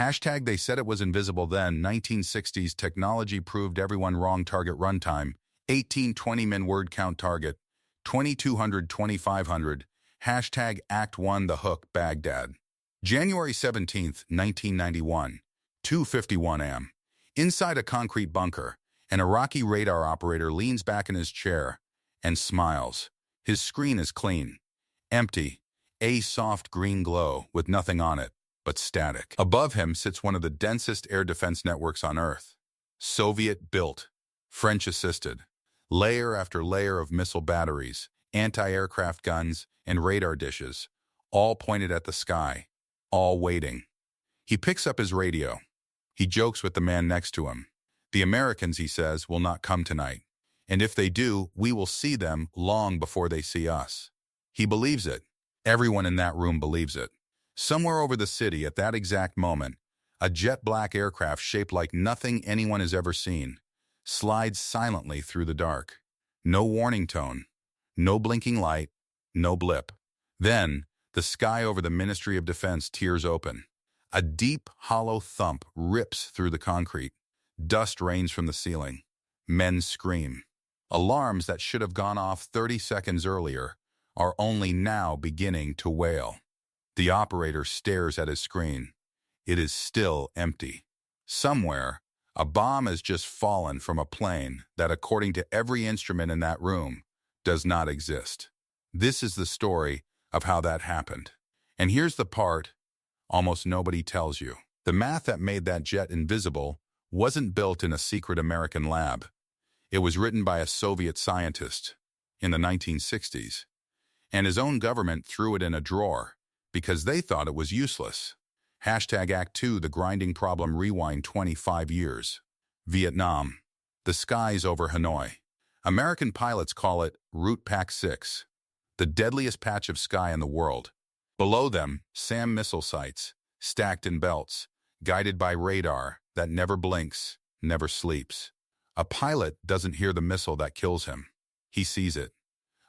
Hashtag they said it was invisible then. 1960s technology proved everyone wrong. Target runtime 18-20 min word count. Target 2200-2500. Hashtag Act 1 The Hook Baghdad. January 17th, 1991, 2:51 am. Inside a concrete bunker, an Iraqi radar operator leans back in his chair and smiles. His screen is clean, empty, a soft green glow with nothing on it but static. Above him sits one of the densest air defense networks on Earth. Soviet-built, French-assisted, layer after layer of missile batteries, anti-aircraft guns, and radar dishes, all pointed at the sky, all waiting. He picks up his radio. He jokes with the man next to him. The Americans, he says, will not come tonight. And if they do, we will see them long before they see us. He believes it. Everyone in that room believes it. Somewhere over the city at that exact moment, a jet-black aircraft shaped like nothing anyone has ever seen slides silently through the dark. No warning tone, no blinking light, no blip. Then, the sky over the Ministry of Defense tears open. A deep, hollow thump rips through the concrete. Dust rains from the ceiling. Men scream. Alarms that should have gone off 30 seconds earlier are only now beginning to wail. The operator stares at his screen. It is still empty. Somewhere, a bomb has just fallen from a plane that, according to every instrument in that room, does not exist. This is the story of how that happened. And here's the part almost nobody tells you. The math that made that jet invisible wasn't built in a secret American lab. It was written by a Soviet scientist in the 1960s. And his own government threw it in a drawer because they thought it was useless. Hashtag Act 2 The Grinding Problem. Rewind 25 years. Vietnam. The skies over Hanoi. American pilots call it Route Pack 6, the deadliest patch of sky in the world. Below them, SAM missile sites, stacked in belts, guided by radar that never blinks, never sleeps. A pilot doesn't hear the missile that kills him. He sees it.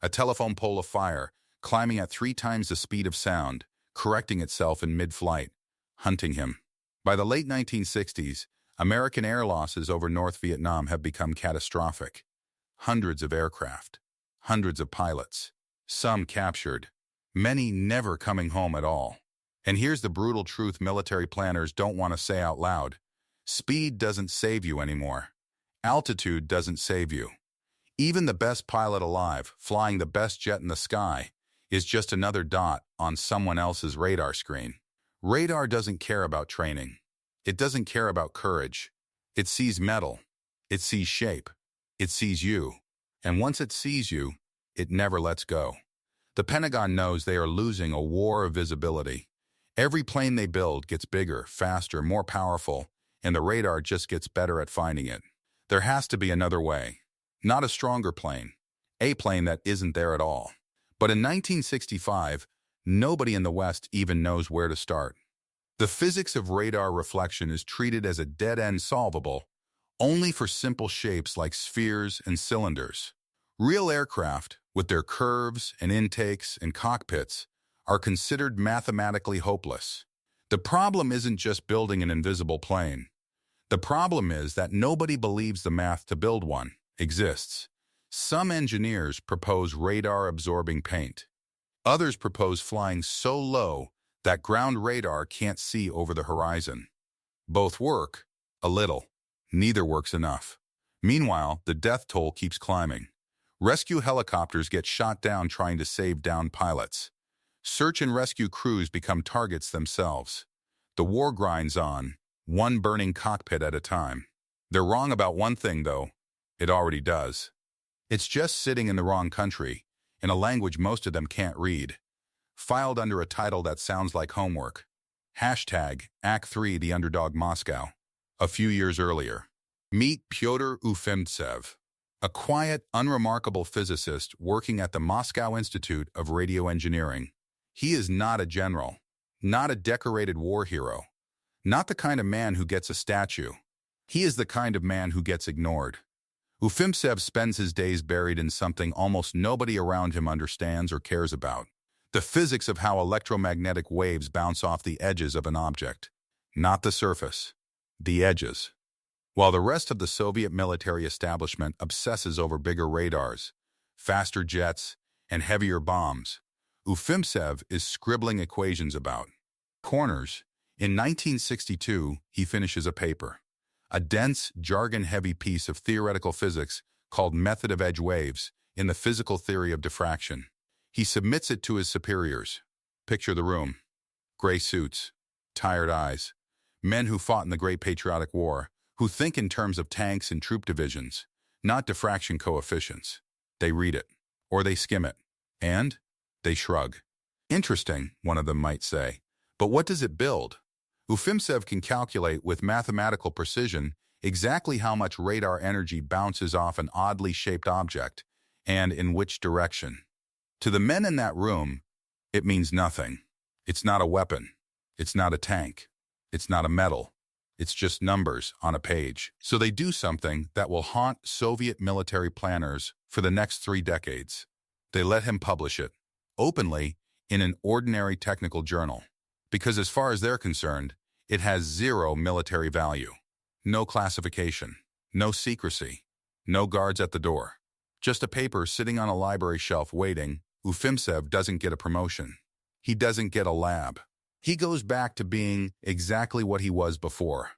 A telephone pole of fire, climbing at 3 times the speed of sound, correcting itself in mid-flight, hunting him. By the late 1960s, American air losses over North Vietnam have become catastrophic. Hundreds of aircraft, hundreds of pilots, some captured, many never coming home at all. And here's the brutal truth military planners don't want to say out loud. Speed doesn't save you anymore. Altitude doesn't save you. Even the best pilot alive, flying the best jet in the sky, is just another dot on someone else's radar screen. Radar doesn't care about training. It doesn't care about courage. It sees metal. It sees shape. It sees you. And once it sees you, it never lets go. The Pentagon knows they are losing a war of visibility. Every plane they build gets bigger, faster, more powerful, and the radar just gets better at finding it. There has to be another way. Not a stronger plane. A plane that isn't there at all. But in 1965, nobody in the West even knows where to start. The physics of radar reflection is treated as a dead-end solvable only for simple shapes like spheres and cylinders. Real aircraft, with their curves and intakes and cockpits, are considered mathematically hopeless. The problem isn't just building an invisible plane. The problem is that nobody believes the math to build one exists. Some engineers propose radar-absorbing paint. Others propose flying so low that ground radar can't see over the horizon. Both work, a little. Neither works enough. Meanwhile, the death toll keeps climbing. Rescue helicopters get shot down trying to save downed pilots. Search and rescue crews become targets themselves. The war grinds on, one burning cockpit at a time. They're wrong about one thing, though. It already does. It's just sitting in the wrong country, in a language most of them can't read, filed under a title that sounds like homework. Hashtag Act 3 The Underdog Moscow. A few years earlier. Meet Pyotr Ufimtsev, a quiet, unremarkable physicist working at the Moscow Institute of Radio Engineering. He is not a general, not a decorated war hero, not the kind of man who gets a statue. He is the kind of man who gets ignored. Ufimtsev spends his days buried in something almost nobody around him understands or cares about. The physics of how electromagnetic waves bounce off the edges of an object. Not the surface, the edges. While the rest of the Soviet military establishment obsesses over bigger radars, faster jets, and heavier bombs, Ufimtsev is scribbling equations about corners. In 1962, he finishes a paper, a dense, jargon-heavy piece of theoretical physics called Method of Edge Waves in the Physical Theory of Diffraction. He submits it to his superiors. Picture the room. Gray suits, tired eyes, men who fought in the Great Patriotic War, who think in terms of tanks and troop divisions, not diffraction coefficients. They read it, or they skim it, and they shrug. Interesting, one of them might say, but what does it build? Ufimtsev can calculate with mathematical precision exactly how much radar energy bounces off an oddly shaped object, and in which direction. To the men in that room, it means nothing. It's not a weapon. It's not a tank. It's not a medal. It's just numbers on a page. So they do something that will haunt Soviet military planners for the next 3 decades. They let him publish it, openly, in an ordinary technical journal. Because as far as they're concerned, it has 0 military value. No classification, no secrecy, no guards at the door. Just a paper sitting on a library shelf waiting. Ufimtsev doesn't get a promotion. He doesn't get a lab. He goes back to being exactly what he was before,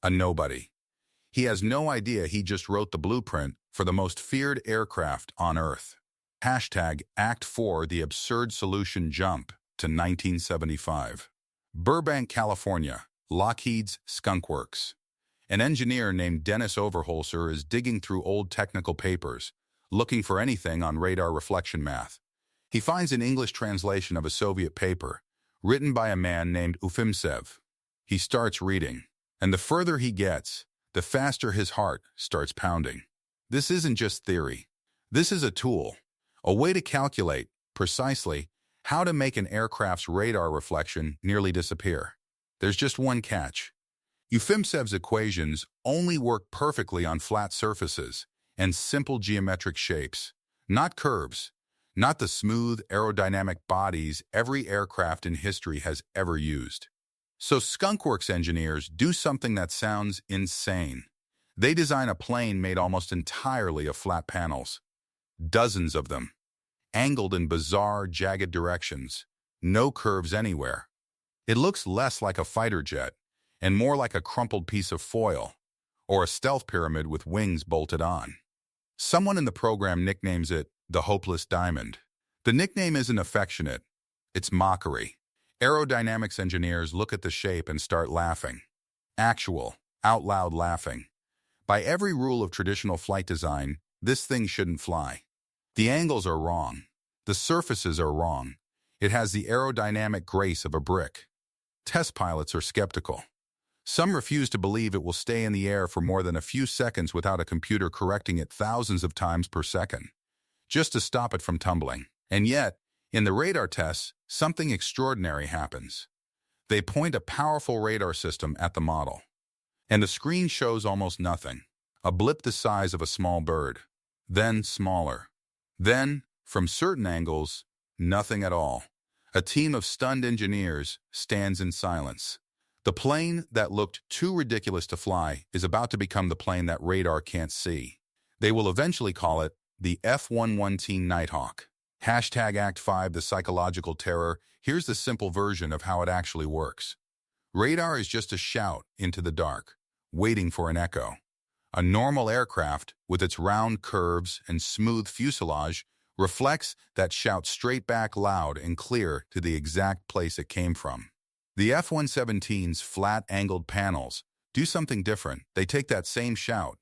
a nobody. He has no idea he just wrote the blueprint for the most feared aircraft on Earth. Hashtag Act 4 the absurd solution jump to 1975. Burbank, California, Lockheed's Skunk Works. An engineer named Dennis Overholser is digging through old technical papers, looking for anything on radar reflection math. He finds an English translation of a Soviet paper, written by a man named Ufimtsev. He starts reading, and the further he gets, the faster his heart starts pounding. This isn't just theory. This is a tool, a way to calculate, precisely, how to make an aircraft's radar reflection nearly disappear. There's just one catch. Ufimtsev's equations only work perfectly on flat surfaces and simple geometric shapes, not curves, not the smooth, aerodynamic bodies every aircraft in history has ever used. So Skunkworks engineers do something that sounds insane. They design a plane made almost entirely of flat panels. Dozens of them, angled in bizarre, jagged directions. No curves anywhere. It looks less like a fighter jet and more like a crumpled piece of foil or a stealth pyramid with wings bolted on. Someone in the program nicknames it the Hopeless Diamond. The nickname isn't affectionate. It's mockery. Aerodynamics engineers look at the shape and start laughing. Actual, out loud laughing. By every rule of traditional flight design, this thing shouldn't fly. The angles are wrong. The surfaces are wrong. It has the aerodynamic grace of a brick. Test pilots are skeptical. Some refuse to believe it will stay in the air for more than a few seconds without a computer correcting it thousands of times per second, just to stop it from tumbling. And yet, in the radar tests, something extraordinary happens. They point a powerful radar system at the model, and the screen shows almost nothing, a blip the size of a small bird, then smaller. Then, from certain angles, nothing at all. A team of stunned engineers stands in silence. The plane that looked too ridiculous to fly is about to become the plane that radar can't see. They will eventually call it the F-117 Nighthawk. Hashtag Act 5 the psychological terror. Here's the simple version of how it actually works. Radar is just a shout into the dark, waiting for an echo. A normal aircraft, with its round curves and smooth fuselage, reflects that shout straight back loud and clear to the exact place it came from. The F-117's flat, angled panels do something different. They take that same shout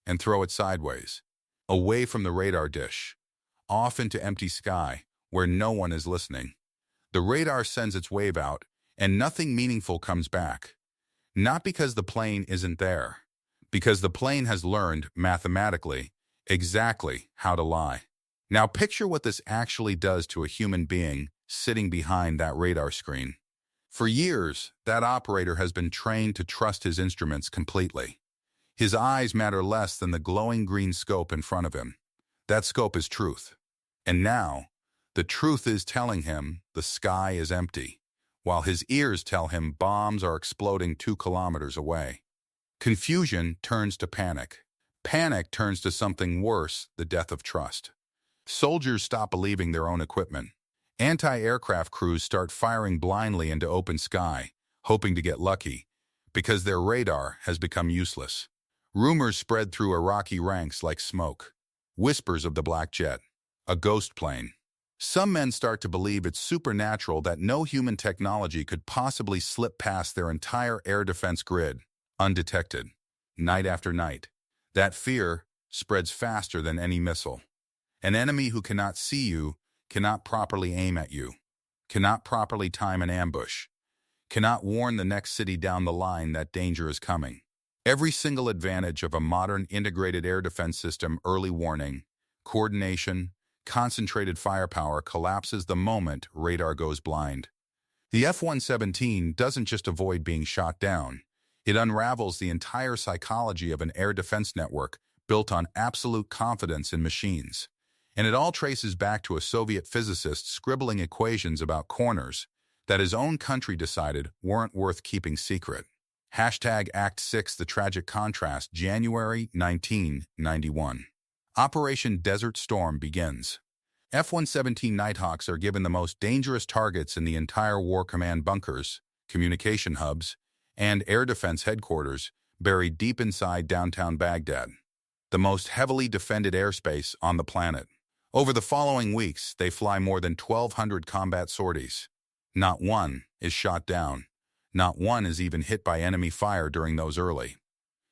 and throw it sideways, away from the radar dish, off into empty sky where no one is listening. The radar sends its wave out, and nothing meaningful comes back. Not because the plane isn't there, because the plane has learned, mathematically, exactly how to lie. Now picture what this actually does to a human being sitting behind that radar screen. For years, that operator has been trained to trust his instruments completely. His eyes matter less than the glowing green scope in front of him. That scope is truth. And now, the truth is telling him the sky is empty, while his ears tell him bombs are exploding 2 kilometers away. Confusion turns to panic. Panic turns to something worse, the death of trust. Soldiers stop believing their own equipment. Anti-aircraft crews start firing blindly into open sky, hoping to get lucky, because their radar has become useless. Rumors spread through Iraqi ranks like smoke. Whispers of the black jet, a ghost plane. Some men start to believe it's supernatural that no human technology could possibly slip past their entire air defense grid, undetected, night after night. That fear spreads faster than any missile. An enemy who cannot see you, cannot properly aim at you, cannot properly time an ambush, cannot warn the next city down the line that danger is coming. Every single advantage of a modern integrated air defense system, early warning, coordination, concentrated firepower, collapses the moment radar goes blind. The F-117 doesn't just avoid being shot down. It unravels the entire psychology of an air defense network built on absolute confidence in machines. And it all traces back to a Soviet physicist scribbling equations about corners that his own country decided weren't worth keeping secret. Hashtag Act 6, the tragic contrast, January 1991. Operation Desert Storm begins. F-117 Nighthawks are given the most dangerous targets in the entire War Command bunkers, communication hubs, and air defense headquarters buried deep inside downtown Baghdad, the most heavily defended airspace on the planet. Over the following weeks, they fly more than 1,200 combat sorties. Not one is shot down. Not one is even hit by enemy fire during those early,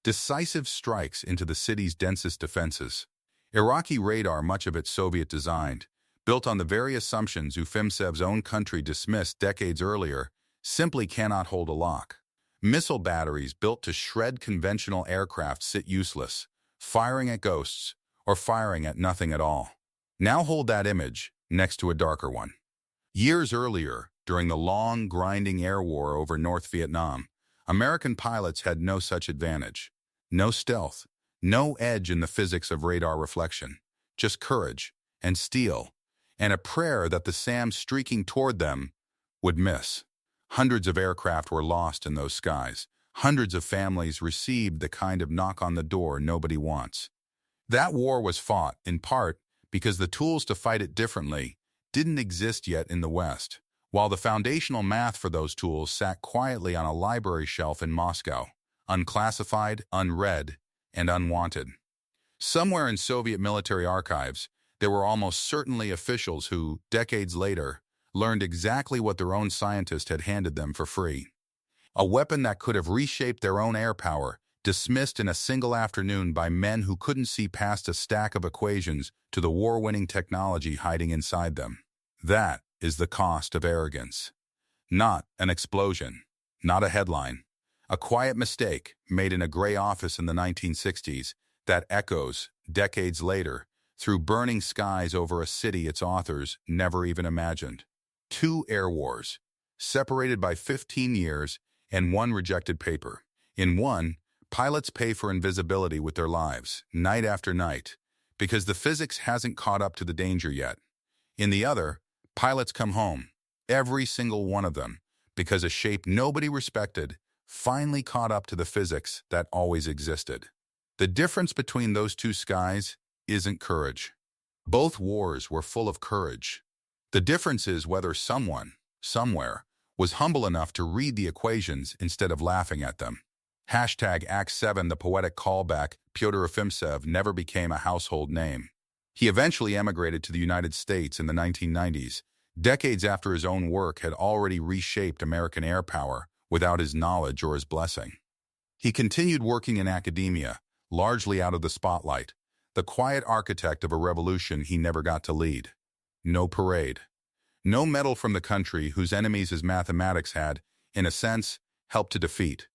decisive strikes into the city's densest defenses. Iraqi radar, much of it Soviet-designed, built on the very assumptions Ufimtsev's own country dismissed decades earlier, simply cannot hold a lock. Missile batteries built to shred conventional aircraft sit useless, firing at ghosts or firing at nothing at all. Now hold that image next to a darker one. Years earlier, during the long, grinding air war over North Vietnam, American pilots had no such advantage. No stealth, no edge in the physics of radar reflection, just courage and steel, and a prayer that the SAM streaking toward them would miss. Hundreds of aircraft were lost in those skies. Hundreds of families received the kind of knock on the door nobody wants. That war was fought, in part, because the tools to fight it differently didn't exist yet in the West, while the foundational math for those tools sat quietly on a library shelf in Moscow, unclassified, unread, and unwanted. Somewhere in Soviet military archives, there were almost certainly officials who, decades later, learned exactly what their own scientist had handed them for free. A weapon that could have reshaped their own air power, dismissed in a single afternoon by men who couldn't see past a stack of equations to the war-winning technology hiding inside them. That is the cost of arrogance. Not an explosion, not a headline. A quiet mistake made in a gray office in the 1960s that echoes, decades later, through burning skies over a city its authors never even imagined. 2 air wars, separated by 15 years and 1 rejected paper. In one, pilots pay for invisibility with their lives, night after night, because the physics hasn't caught up to the danger yet. In the other, pilots come home, every single one of them, because a shape nobody respected finally caught up to the physics that always existed. The difference between those 2 skies isn't courage. Both wars were full of courage. The difference is whether someone, somewhere, was humble enough to read the equations instead of laughing at them. Hashtag Act 7, the poetic callback, Pyotr Ufimtsev never became a household name. He eventually emigrated to the United States in the 1990s, decades after his own work had already reshaped American air power without his knowledge or his blessing. He continued working in academia, largely out of the spotlight, the quiet architect of a revolution he never got to lead. No parade. No medal from the country whose enemies his mathematics had, in a sense, helped to defeat.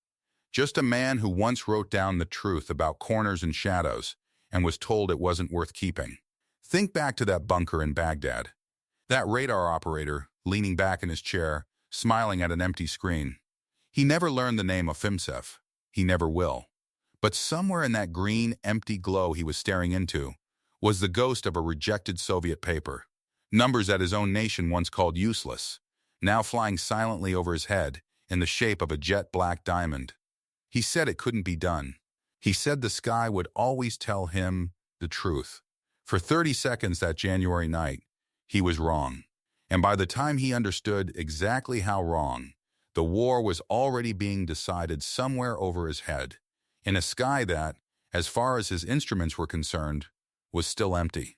Just a man who once wrote down the truth about corners and shadows and was told it wasn't worth keeping. Think back to that bunker in Baghdad. That radar operator, leaning back in his chair, smiling at an empty screen. He never learned the name Ufimtsev. He never will. But somewhere in that green, empty glow he was staring into was the ghost of a rejected Soviet paper. Numbers that his own nation once called useless. now flying silently over his head in the shape of a jet-black diamond. He said it couldn't be done. He said the sky would always tell him the truth. For 30 seconds that January night, he was wrong. And by the time he understood exactly how wrong, the war was already being decided somewhere over his head, in a sky that, as far as his instruments were concerned, was still empty.